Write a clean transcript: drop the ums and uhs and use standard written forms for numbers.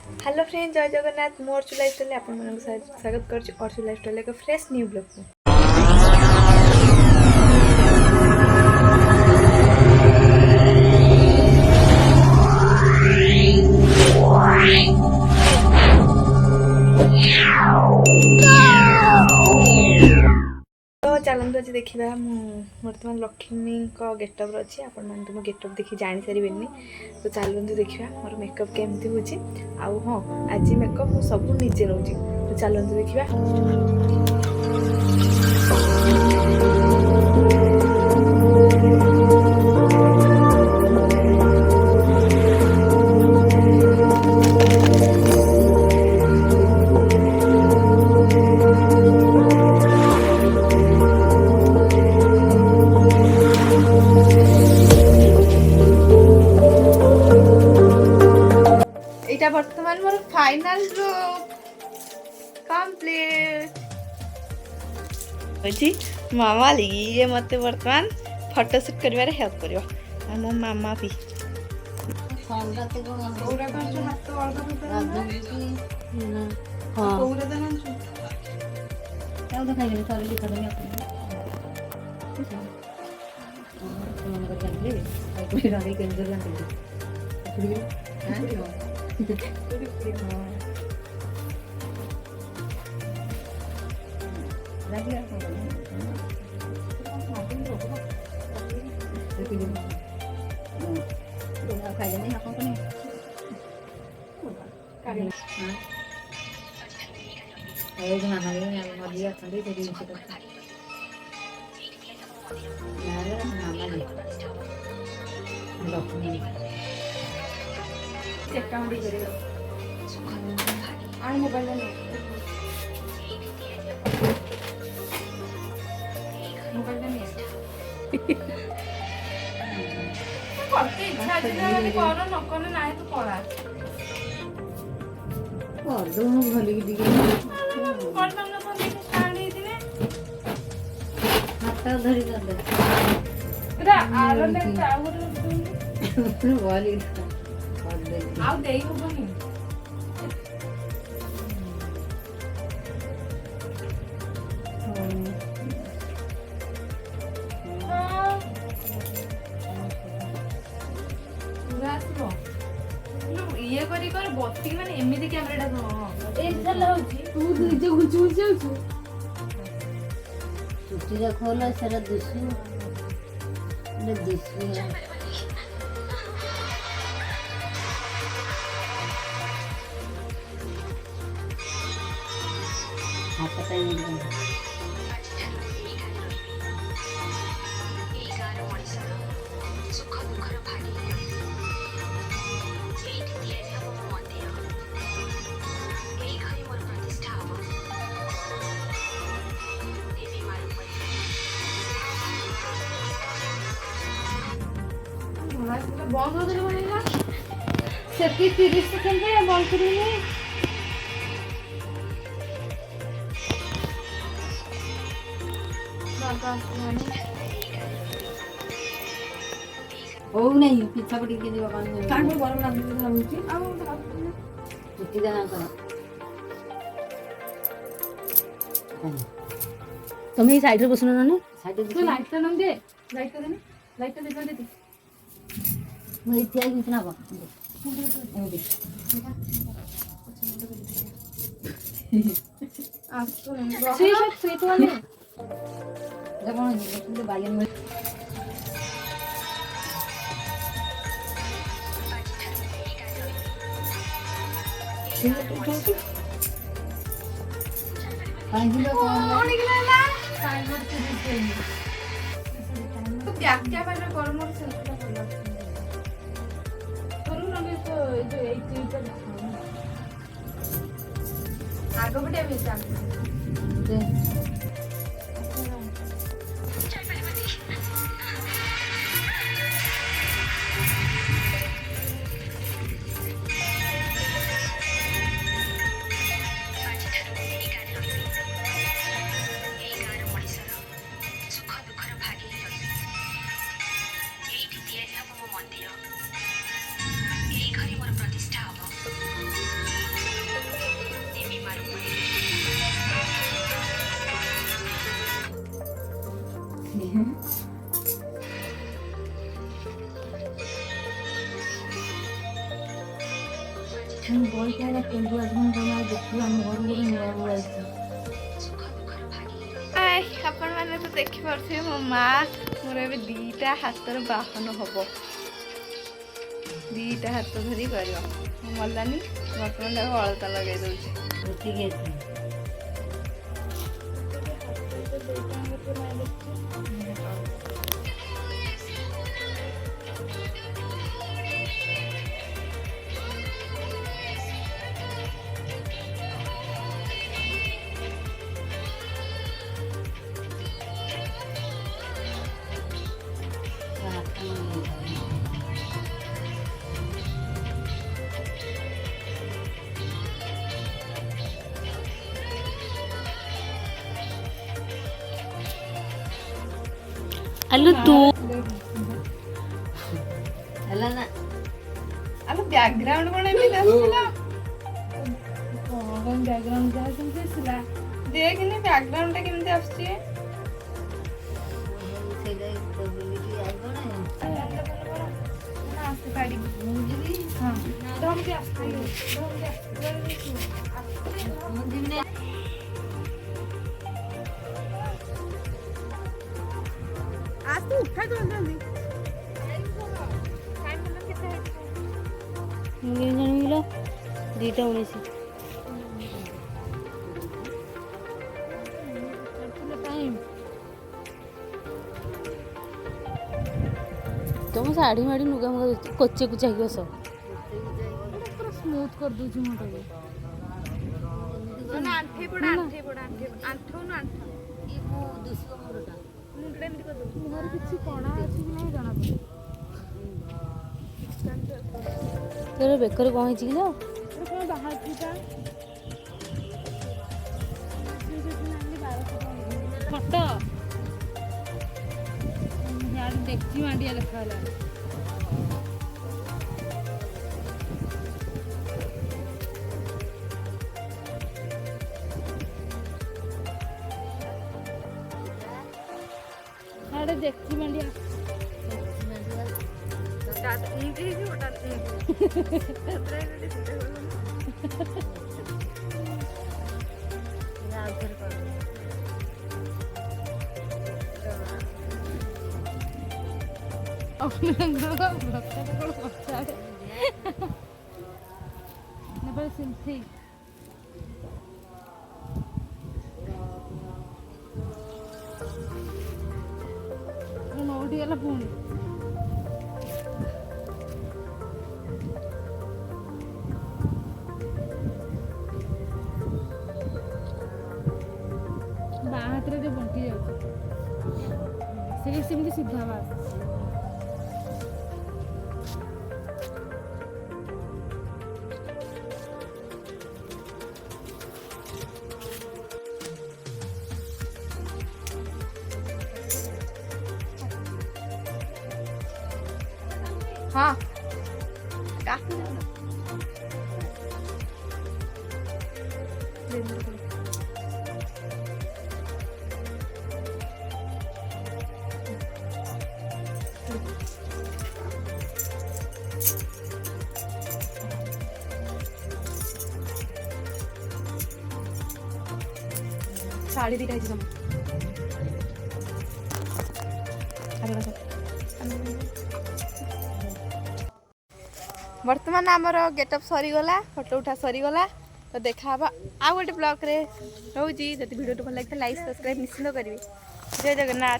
Hello friend, जय जगन्नाथ। मो अर्चु life style आपन स्वागत करुच्ची। अर्चु लाइफ स्टाइल एक फ्रेश न्यू ब्लॉग को तो चलते आज देखा बर्तमान लक्ष्मी गेटअप अच्छी आपण मैंने तो मो गेटअप देखी जानी सारे। तो चलते देखा मोर मेकअप केमती हो। हाँ, आज मेकअप मु सब निजे नौ। तो चलते देखा। এটা বর্তমান মোর ফাইনাল লুক কমপ্লিট होची। मामा लिए मत बर्तमान फोटोशूट कर हेल्प कर मो मामा भी ये करी कर बत्ती माने एमिति कैमराटा ए चला होची तू निजे घुचू जाउछु चुटीरा खोला सारा दिसु ने दिसु हाथ पे नहीं बंद हो गए बनेगा सेफ्टी 30 सेकंड है बंद करेंगे। ओ नहीं पीछा पड़ी के दिवा पानी कान में गरम लाग होची आ उठी जाना कर तुम्हें साइड रे बसना ना साइड रे लाइट तो न दे लाइट तो देने लाइट तो दे दे मैं इत्यादि कितना बा आपको स्वीट वाले जब हम निकलते बाले में कौन निकला साइबर से दिखे तो क्या मैंने कॉर्नर से आगे बढ़े भी आपण मैंने तो देखी पारे मो माँ मोर ए दीटा हाथर बाहन हम दीटा हाथ धरी कर मलानी बर्तमान अलता लगे दूचे Alu tuh. ಅಲ್ಲ ಬ್ಯಾಕ್ಗ್ರೌಂಡ್ ಕೂಡ ಬ್ಯಾಕ್ಗ್ರೌಂಡ್ ଯାହା କେମିତି ଆସିଲା ଦେଖିନି ବ୍ୟାକ୍ଗ୍ରାଉଣ୍ଡ ଟା କେମିତି ଆସୁଛି आज तो उठा तो जल्दी ଜାଣିଲ 2:19 तुम साड़ी माड़ी नुगा मुगा कोचे को चाहिए बस पूरा स्मूथ कर दूची मोटा ना आंठे पड़ा आंठो ना आंठो ये को दूसरा मोरटा मुंडे एमती कर दो मोर किछि कोणा अछि कि नहीं जाना पड़े तेरे बेकर कौन है कि जाओ कौन बाहर था फोटो यार देखी मांडिया लिखा है अरे देखी मांडिया सिंथी नोटिगला पुणी बाँ हाथ रे बंटी जाए सेमती सीधा बात हाँ साड़ी दी रही तुम बर्तमान आमर गेटअप सरीगला फोटो उठा सरीगला तो देखा आउ गोटे ब्लॉग रे रोजी जब वीडियो भल लगे लाइक सब्सक्राइब निश्चित करेंगे जय जगन्नाथ।